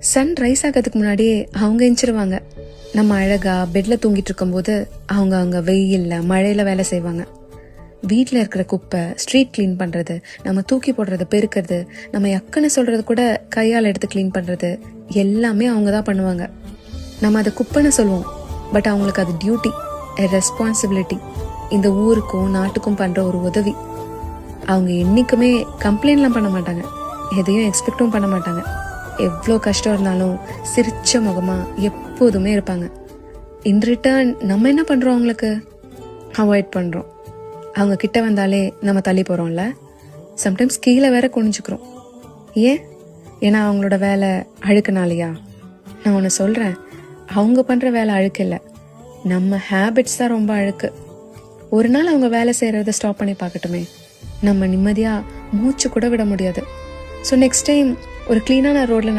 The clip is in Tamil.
சன் ரைஸ் ஆகிறதுக்கு முன்னாடியே அவங்க எந்திரிச்சிருவாங்க. நம்ம அழகா பெட்ல தூங்கிட்டு இருக்கும்போது அவங்க அங்கே வெயில்ல மழையில வேலை செய்வாங்க. வீட்டில் இருக்கிற குப்பை, ஸ்ட்ரீட் கிளீன் பண்ணுறது, நம்ம தூக்கி போடுறது, பெருக்கிறது, நம்ம யக்குன்னு சொல்கிறது கூட கையால் எடுத்து கிளீன் பண்ணுறது எல்லாமே அவங்க தான் பண்ணுவாங்க. நம்ம அதை குப்பைன்னு சொல்லுவோம், பட் அவங்களுக்கு அது டியூட்டி, ரெஸ்பான்சிபிலிட்டி. இந்த ஊருக்கும் நாட்டுக்கும் பண்ணுற ஒரு உதவி. அவங்க என்றைக்குமே கம்ப்ளைண்ட்லாம் பண்ண மாட்டாங்க, எதையும் எக்ஸ்பெக்டும் பண்ண மாட்டாங்க. எவ்வளோ கஷ்டம் இருந்தாலும் சிரிச்ச முகமாக எப்போதுமே இருப்பாங்க. இன் ரிட்டர்ன் நம்ம என்ன பண்ணுறோம், அவங்களுக்கு அவாய்ட் பண்ணுறோம். அவங்க கிட்ட வந்தாலே நம்ம தள்ளி போகிறோம்ல, சம்டைம்ஸ் கீழே வேற குனிஞ்சுக்கிறோம். ஏன்னா அவங்களோட வேலை அழுக்குனாலையா? நான் ஒன்று சொல்கிறேன், அவங்க பண்ணுற வேலை அழுக்கு இல்லை, நம்ம ஹேபிட்ஸ் தான் ரொம்ப அழுக்கு. ஒரு நாள் அவங்க வேலை செய்கிறத ஸ்டாப் பண்ணி பார்க்கட்டுமே, நம்ம நிம்மதியாக மூச்சு கூட விட முடியாது. ஸோ நெக்ஸ்ட் டைம் ஒரு க்ளீனான ரோட்டில்